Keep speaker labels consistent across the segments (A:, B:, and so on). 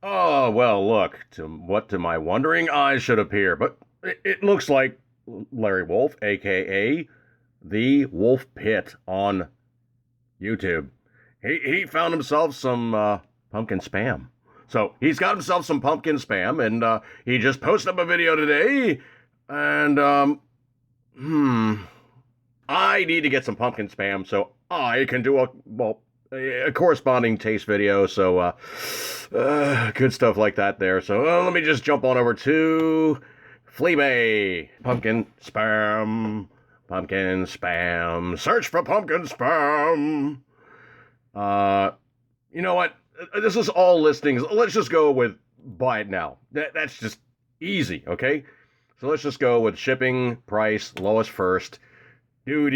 A: Oh, well, look, to my wondering eyes should appear, but it looks like Larry Wolf, aka the Wolf Pit on YouTube. He found himself some pumpkin spam. So he's got himself some pumpkin spam, and he just posted up a video today. And I need to get some pumpkin spam so I can do a corresponding taste video. So good stuff like that there. So let me just jump on over to Fleabay. Pumpkin spam. Pumpkin spam. Search for pumpkin spam. Uh, you know what? This is all listings. Let's just go with buy it now. That's just easy, okay? So let's just go with shipping price lowest first. Doo.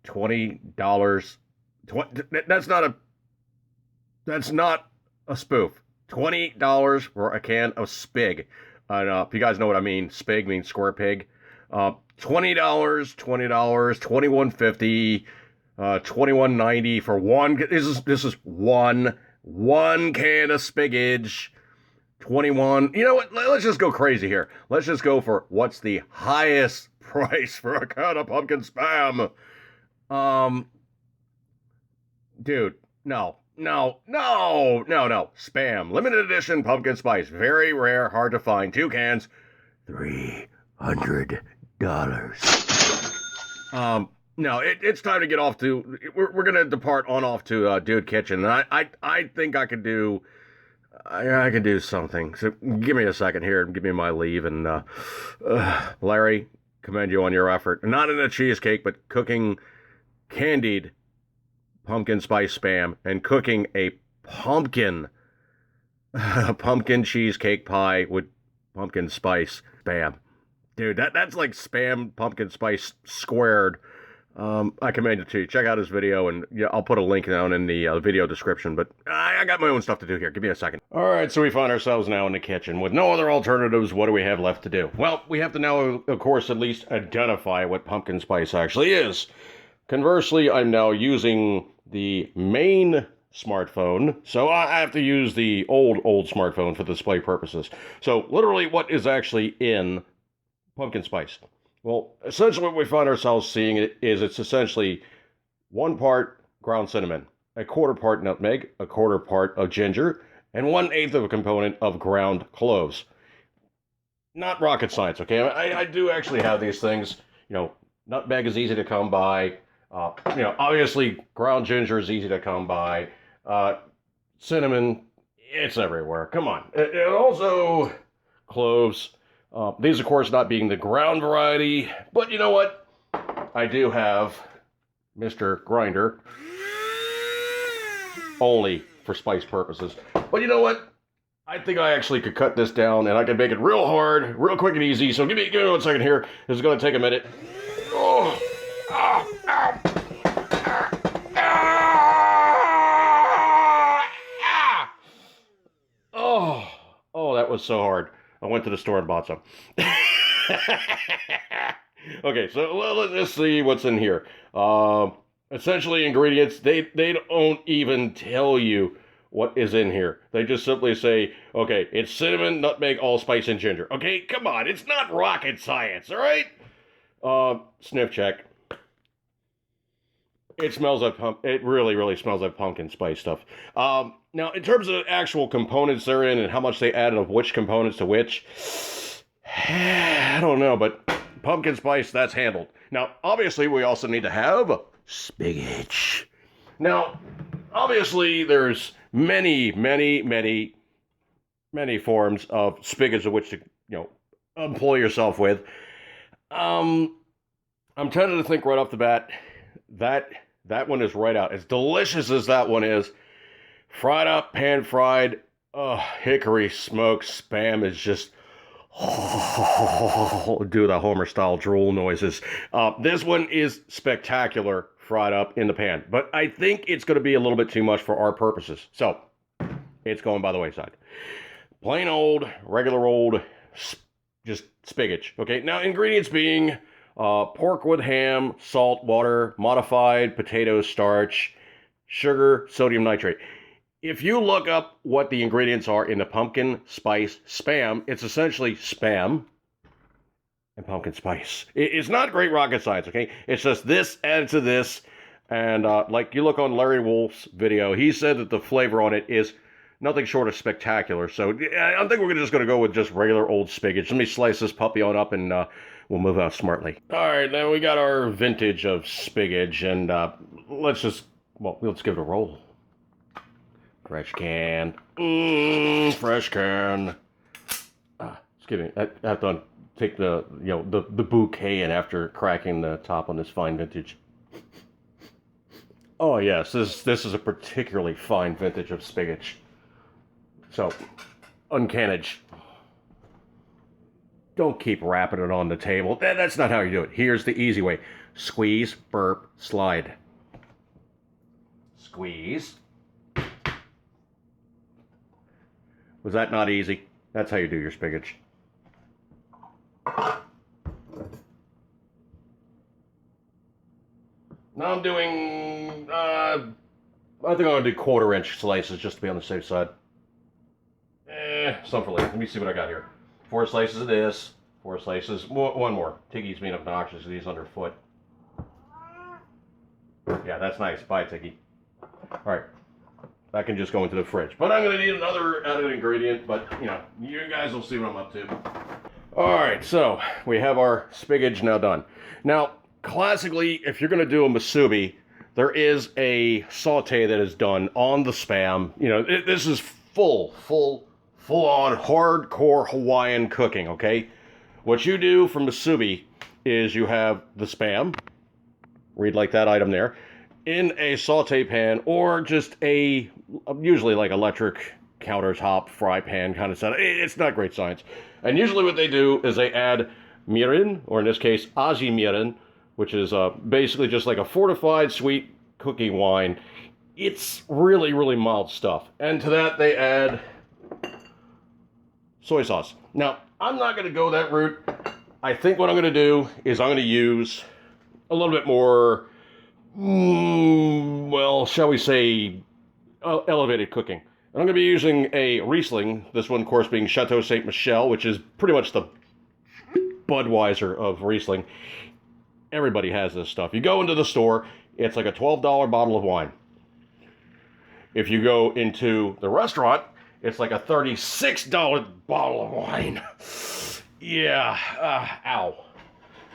A: $20. That's not a spoof. $20 for a can of Spig. If you guys know what I mean, Spig means square pig. $20, $21.50, 21.90 for one. This is one can of Spigage. 21. You know what? Let's just go crazy here. Let's just go for what's the highest price for a can of pumpkin spam. Um, Dude, no. Spam. Limited edition pumpkin spice. Very rare, hard to find. Two cans. $300. No, it's time to get off to. We're gonna depart on off to Dude Kitchen. And I think I could do. I can do something. So give me a second here and give me my leave. And Larry, commend you on your effort. Not in a cheesecake, but cooking candied pumpkin spice spam and cooking a pumpkin cheesecake pie with pumpkin spice spam. Dude, that's like spam pumpkin spice squared. I commend it to you. Check out his video, and yeah, I'll put a link down in the video description. But I got my own stuff to do here. Give me a second. All right, so we find ourselves now in the kitchen with no other alternatives. What do we have left to do? Well, we have to now, of course, at least identify what pumpkin spice actually is. Conversely, I'm now using the main smartphone, so I have to use the old smartphone for display purposes. So, literally, what is actually in pumpkin spice? Well, essentially what we find ourselves seeing is it's essentially 1 part ground cinnamon, a 1/4 part nutmeg, a 1/4 part of ginger, and 1/8 of a component of ground cloves. Not rocket science, okay? I do actually have these things. Nutmeg is easy to come by. Obviously ground ginger is easy to come by. Cinnamon, it's everywhere. Come on. And also cloves. These, of course, not being the ground variety, but you know what? I do have Mr. Grinder, only for spice purposes. But you know what? I think I actually could cut this down, and I can make it real hard, real quick and easy. So give me 1 second here. This is going to take a minute. Oh, that was so hard. I went to the store and bought some. Okay, so let's see what's in here. Essentially, ingredients, they don't even tell you what is in here. They just simply say, okay, it's cinnamon, nutmeg, allspice, and ginger. Okay, come on, it's not rocket science, all right? Sniff check. It smells like it really, really smells like pumpkin spice stuff. Now, in terms of actual components they're in and how much they added of which components to which, I don't know, but pumpkin spice, that's handled. Now, obviously, we also need to have spinach. Now, obviously, there's many forms of spinach of which to, employ yourself with. I'm tempted to think right off the bat that one is right out. As delicious as that one is, fried up, pan fried, hickory smoked spam is just do the Homer style drool noises. This one is spectacular fried up in the pan, but I think it's going to be a little bit too much for our purposes, so it's going by the wayside. Plain old, regular old, just spigage. Okay, now ingredients being pork with ham, salt, water, modified potato starch, sugar, sodium nitrate. If you look up what the ingredients are in the pumpkin spice Spam, it's essentially Spam and pumpkin spice. It's not great rocket science, okay? It's just this added to this. And like you look on Larry Wolf's video, he said that the flavor on it is nothing short of spectacular. So I think we're just going to go with just regular old spigage. Let me slice this puppy on up and we'll move out smartly. All right, now we got our vintage of spigage. And let's give it a roll. Fresh can. Fresh can. Excuse me. I have to take the bouquet in after cracking the top on this fine vintage. Oh yes, this is a particularly fine vintage of spigage. So, uncannage. Don't keep wrapping it on the table. That's not how you do it. Here's the easy way. Squeeze, burp, slide. Squeeze. Was that not easy? That's how you do your spigage. Now I'm doing, I think I'm going to do 1/4-inch slices just to be on the safe side. Some for later. Let me see what I got here. 4 slices of this, 4 slices, one more. Tiggy's being obnoxious because he's underfoot. Yeah, that's nice. Bye, Tiggy. All right. That can just go into the fridge. But I'm going to need another added ingredient, but, you guys will see what I'm up to. All right, so we have our spigage now done. Now, classically, if you're going to do a musubi, there is a saute that is done on the Spam. This is full-on hardcore Hawaiian cooking, okay? What you do for musubi is you have the Spam, read like that item there, in a saute pan or just usually like electric countertop fry pan kind of setup. It's not great science. And usually what they do is they add mirin, or in this case, aji mirin, which is basically just like a fortified sweet cooking wine. It's really, really mild stuff. And to that they add soy sauce. Now, I'm not going to go that route. I think what I'm going to do is I'm going to use a little bit more, shall we say, elevated cooking. And I'm going to be using a Riesling, this one, of course, being Chateau Ste. Michelle, which is pretty much the Budweiser of Riesling. Everybody has this stuff. You go into the store, it's like a $12 bottle of wine. If you go into the restaurant, it's like a $36 bottle of wine. Yeah, ow.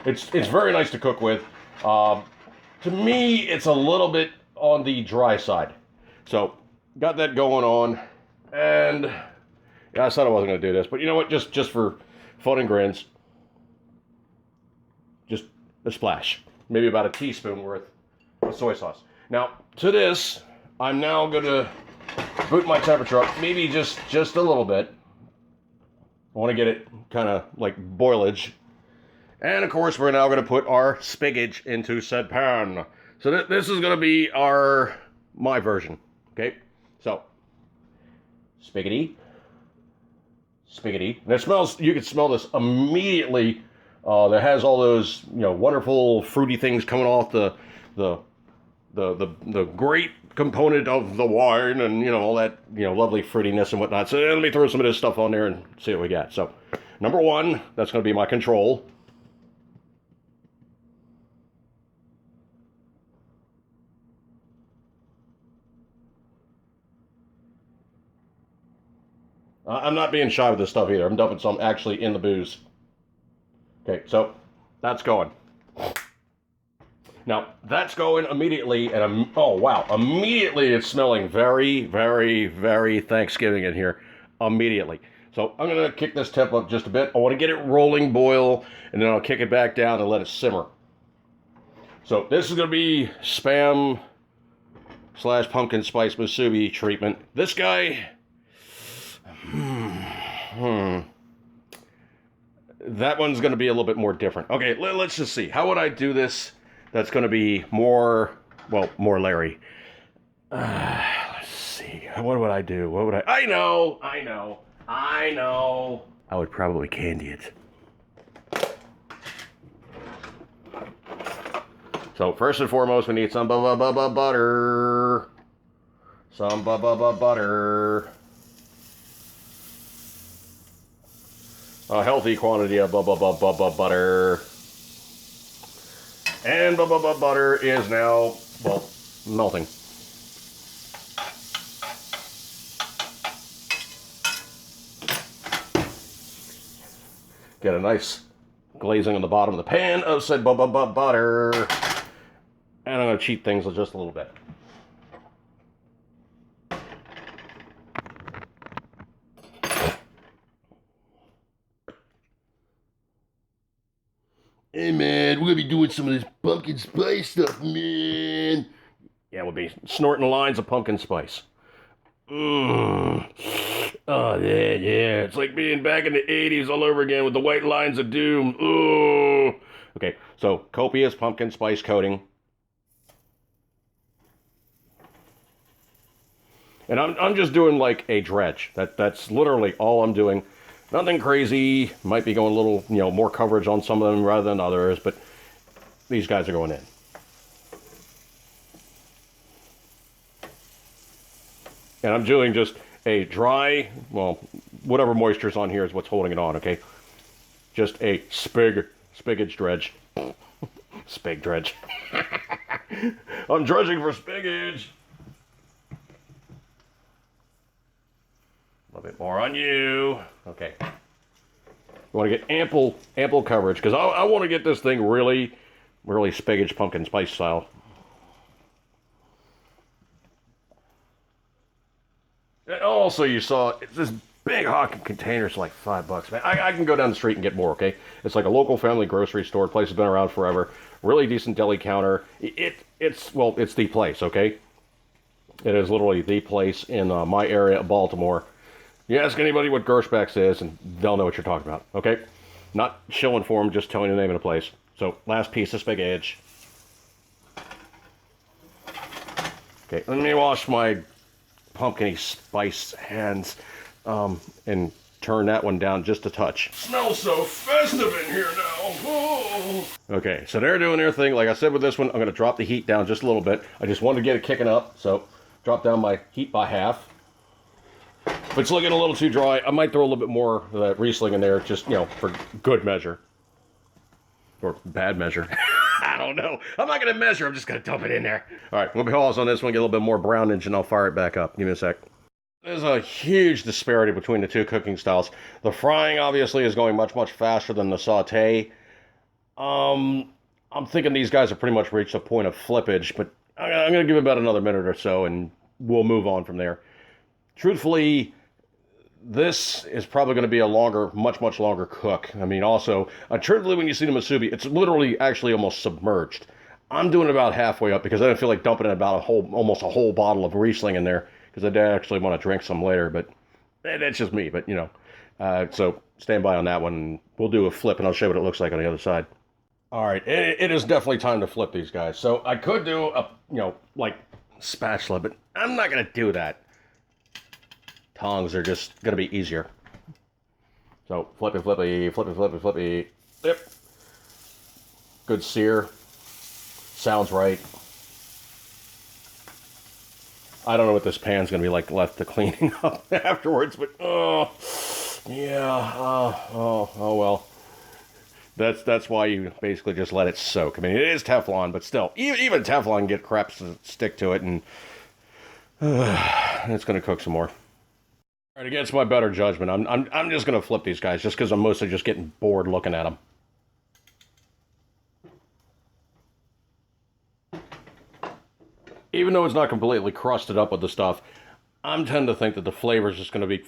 A: It's very nice to cook with. To me, it's a little bit on the dry side. So, got that going on. And yeah, I said I wasn't going to do this, but you know what? Just for fun and grins, just a splash. Maybe about a teaspoon worth of soy sauce. Now, to this, I'm now going to boot my temperature up, maybe just a little bit. I want to get it kind of like boilage. And of course, we're now going to put our spigage into said pan. So this is going to be my version. Okay, so spiggity. And it smells. You can smell this immediately. That has all those wonderful fruity things coming off the great component of the wine, and all that lovely fruitiness and whatnot. So let me throw some of this stuff on there and see what we got. So number one, that's going to be my control. I'm not being shy with this stuff either. I'm dumping some actually in the booze. Okay, so that's going. Now, that's going immediately, and oh wow, immediately it's smelling very, very, very Thanksgiving in here. Immediately. So I'm going to kick this temp up just a bit. I want to get it rolling boil, and then I'll kick it back down and let it simmer. So this is going to be Spam / pumpkin spice musubi treatment. This guy... That one's going to be a little bit more different. Okay, let's just see. How would I do this? That's going to be more Larry. Let's see. What would I do? I know. I would probably candy it. So first and foremost, we need some butter. some butter. A healthy quantity of butter. And butter is now, well, melting. Get a nice glazing on the bottom of the pan of said butter. And I'm going to cheat things just a little bit. Hey man, we're going to be doing some of this pumpkin spice stuff, man. Yeah, we'll be snorting lines of pumpkin spice. Oh, yeah. It's like being back in the 80s all over again with the white lines of doom. Ooh. Okay, so copious pumpkin spice coating. And I'm just doing like a dredge. That's literally all I'm doing. Nothing crazy. Might be going a little, more coverage on some of them rather than others, but these guys are going in. And I'm doing just a dry, well, whatever moisture's on here is what's holding it on, okay? Just a spiggage dredge. Spig dredge. I'm dredging for spiggage. A little bit more on you. Okay. You want to get ample coverage, because I want to get this thing really spiggage pumpkin spice style. And also, you saw this big hawking container's like $5, man. I can go down the street and get more, okay? It's like a local family grocery store. Place has been around forever. Really decent deli counter. It's the place, okay? It is literally the place in my area of Baltimore. You ask anybody what Gershbeck's is, and they'll know what you're talking about, okay? Not shilling for them, just telling you the name of the place. So, last piece of spiggage. Okay, let me wash my pumpkin spice hands and turn that one down just a touch. Smells so festive in here now. Oh. Okay, so they're doing their thing. Like I said with this one, I'm going to drop the heat down just a little bit. I just wanted to get it kicking up, so drop down my heat by half. If it's looking a little too dry, I might throw a little bit more of that Riesling in there, just, for good measure. Or bad measure. I don't know. I'm not going to measure. I'm just going to dump it in there. All right, we'll be pause on this one, get a little bit more brownage, and I'll fire it back up. Give me a sec. There's a huge disparity between the two cooking styles. The frying, obviously, is going much, much faster than the saute. I'm thinking these guys have pretty much reached a point of flippage, but I'm going to give it about another minute or so, and we'll move on from there. Truthfully, this is probably going to be a longer, much, much longer cook. I mean, also, truthfully, when you see the musubi, it's literally actually almost submerged. I'm doing about halfway up because I don't feel like dumping about almost a whole bottle of Riesling in there because I did actually want to drink some later, but that's just me. But, so stand by on that one, and we'll do a flip, and I'll show you what it looks like on the other side. All right, it is definitely time to flip these guys. So I could do a, like spatula, but I'm not going to do that. Tongs are just going to be easier. So, flippy. Yep. Good sear. Sounds right. I don't know what this pan's going to be like left to cleaning up afterwards, but, oh well. That's why you basically just let it soak. I mean, it is Teflon, but still, even Teflon can get crap to stick to it, and it's going to cook some more. All right, against my better judgment, I'm just going to flip these guys just because I'm mostly just getting bored looking at them. Even though it's not completely crusted up with the stuff, I tend to think that the flavor is just going to be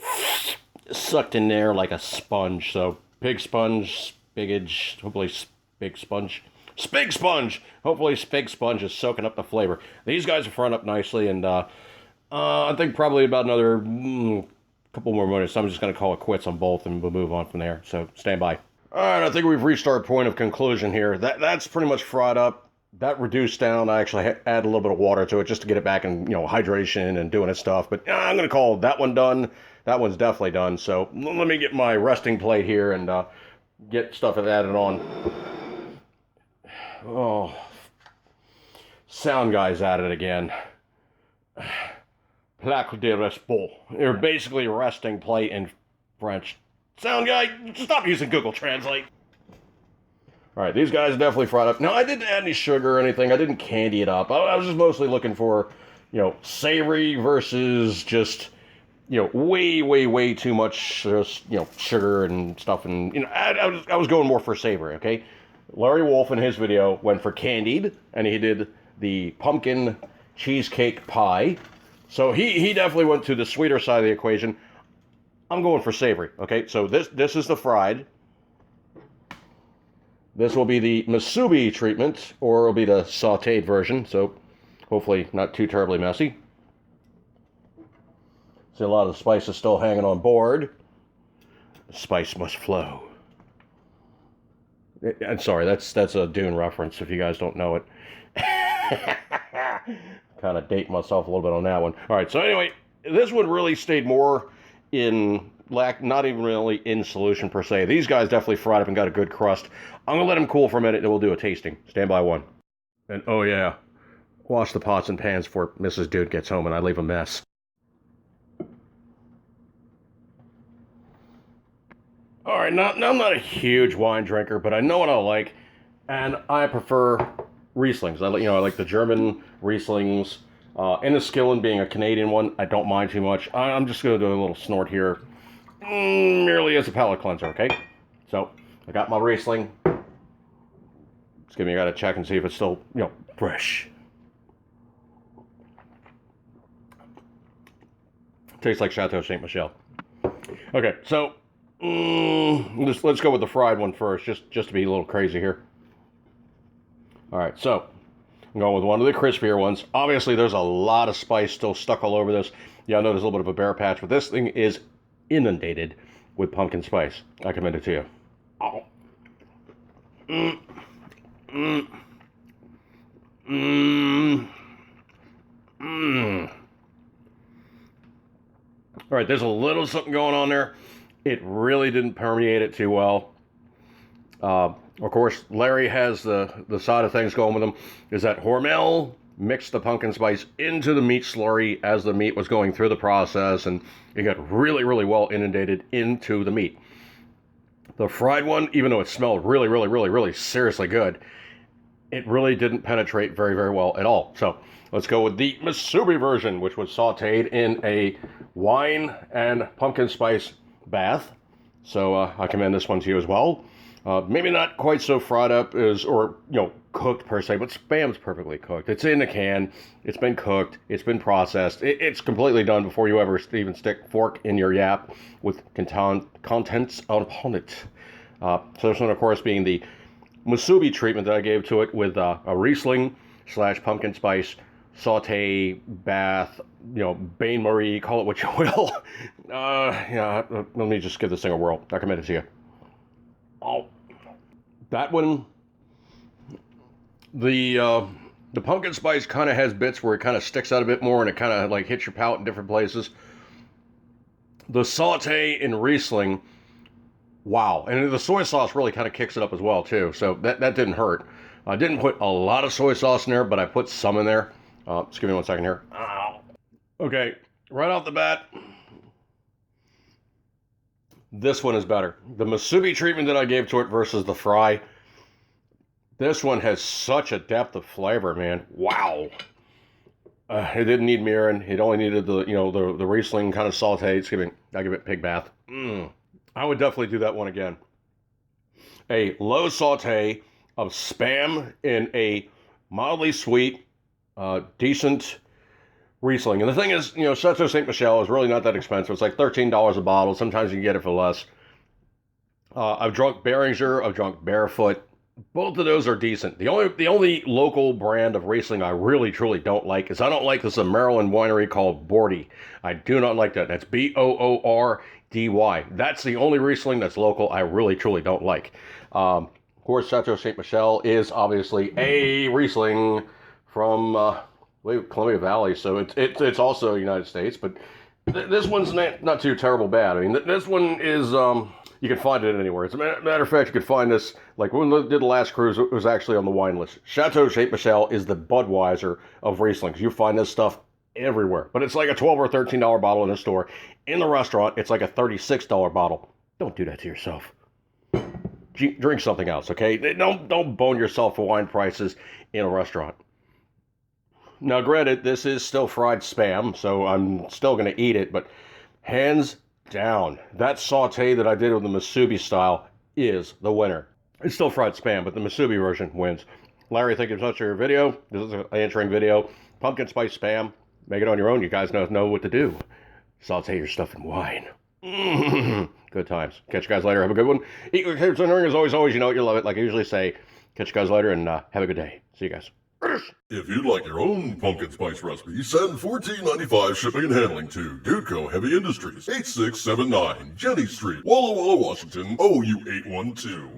A: sucked in there like a sponge. So, pig sponge, spiggage, hopefully spig sponge. Spig sponge! Hopefully spig sponge is soaking up the flavor. These guys are frying up nicely, and I think probably about another couple more minutes. I'm just going to call it quits on both, and we'll move on from there. So, stand by. All right, I think we've reached our point of conclusion here. That's pretty much fried up. That reduced down. I actually add a little bit of water to it just to get it back in, hydration and doing its stuff. But I'm going to call that one done. That one's definitely done. So let me get my resting plate here and get stuff added on. Oh, sound guy's at it again. plaque de respect. They're basically resting plate in French. Sound guy, stop using Google Translate. All right, these guys are definitely fried up. Now, I didn't add any sugar or anything. I didn't candy it up. I was just mostly looking for, savory versus just, way too much, sugar and stuff. And, I was going more for savory, okay? Larry Wolf in his video went for candied, and he did the pumpkin cheesecake pie. So he definitely went to the sweeter side of the equation. I'm going for savory, okay? So this is the fried. This will be the musubi treatment, or it'll be the sauteed version, so hopefully not too terribly messy. See, a lot of the spice is still hanging on board. The spice must flow. I'm sorry, that's a Dune reference if you guys don't know it. Kind of date myself a little bit on that one. All right, so anyway, this one really stayed more in not even really in solution per se. These guys definitely fried up and got a good crust. I'm gonna let them cool for a minute and we'll do a tasting. Stand by one. And oh yeah, wash the pots and pans before Mrs. Dude gets home and I leave a mess. All right, now I'm not a huge wine drinker, but I know what I like, and I prefer Rieslings. I like the German Rieslings. Enniskillen being a Canadian one, I don't mind too much. I'm just gonna do a little snort here, merely as a palate cleanser. Okay, so I got my Riesling. Excuse me, I gotta check and see if it's still fresh. Tastes like Chateau Saint Michelle. Okay, so. Let's go with the fried one first, just to be a little crazy here. All right, so I'm going with one of the crispier ones. Obviously, there's a lot of spice still stuck all over this. Yeah, I know there's a little bit of a bare patch, but this thing is inundated with pumpkin spice. I commend it to you. Oh. All right, there's a little something going on there. It really didn't permeate it too well. Of course, Larry has the side of things going with him, is that Hormel mixed the pumpkin spice into the meat slurry as the meat was going through the process, and it got really, really well inundated into the meat. The fried one, even though it smelled really, really, really, really seriously good, it really didn't penetrate very, very well at all. So let's go with the musubi version, which was sauteed in a wine and pumpkin spice bath. So I commend this one to you as well. Maybe not quite so fried up or cooked per se, but Spam's perfectly cooked. It's in a can. It's been cooked. It's been processed. It's completely done before you ever even stick fork in your yap with contents upon it. So this one, of course, being the musubi treatment that I gave to it with a Riesling / pumpkin spice saute bath, bain marie, call it what you will. Let me just give this thing a whirl. I commend it to you. Oh, that one, the pumpkin spice kind of has bits where it kind of sticks out a bit more and it kind of like hits your palate in different places. The saute in Riesling, wow. And the soy sauce really kind of kicks it up as well too. So that didn't hurt. I didn't put a lot of soy sauce in there, but I put some in there. Just give me 1 second here. Ow. Okay, right off the bat, this one is better. The musubi treatment that I gave to it versus the fry, this one has such a depth of flavor, man. Wow. It didn't need mirin. It only needed the Riesling kind of sauteed. I give it pig bath. I would definitely do that one again. A low saute of Spam in a mildly sweet, decent Riesling. And the thing is, Chateau Saint Michelle is really not that expensive. It's like $13 a bottle. Sometimes you can get it for less. I've drunk Beringer. I've drunk Barefoot. Both of those are decent. The only local brand of Riesling I really truly don't like is I don't like this Maryland winery called Boordy. I do not like that. That's Boordy. That's the only Riesling that's local I really truly don't like. Of course, Chateau Saint Michelle is obviously a Riesling from Columbia Valley, so it's also United States, but this one's not too terrible bad. I mean, this one is, you can find it anywhere. As a matter of fact, you could find this, like when we did the last cruise, it was actually on the wine list. Chateau Saint Michelle is the Budweiser of Rieslings. You find this stuff everywhere. But it's like a $12 or $13 bottle in the store. In the restaurant, it's like a $36 bottle. Don't do that to yourself. Drink something else, okay? Don't bone yourself for wine prices in a restaurant. Now, granted, this is still fried Spam, so I'm still going to eat it, but hands down, that saute that I did with the musubi style is the winner. It's still fried Spam, but the musubi version wins. Larry, thank you so much for your video. This is an answering video. Pumpkin spice Spam. Make it on your own. You guys know what to do. Saute your stuff in wine. Good times. Catch you guys later. Have a good one. Eat your kids and as always, you know what, you love it. Like I usually say, catch you guys later and have a good day. See you guys.
B: If you'd like your own pumpkin spice recipe, send $14.95 shipping and handling to Dudejerky Heavy Industries, 8679 Jenny Street, Walla Walla, Washington, OU812.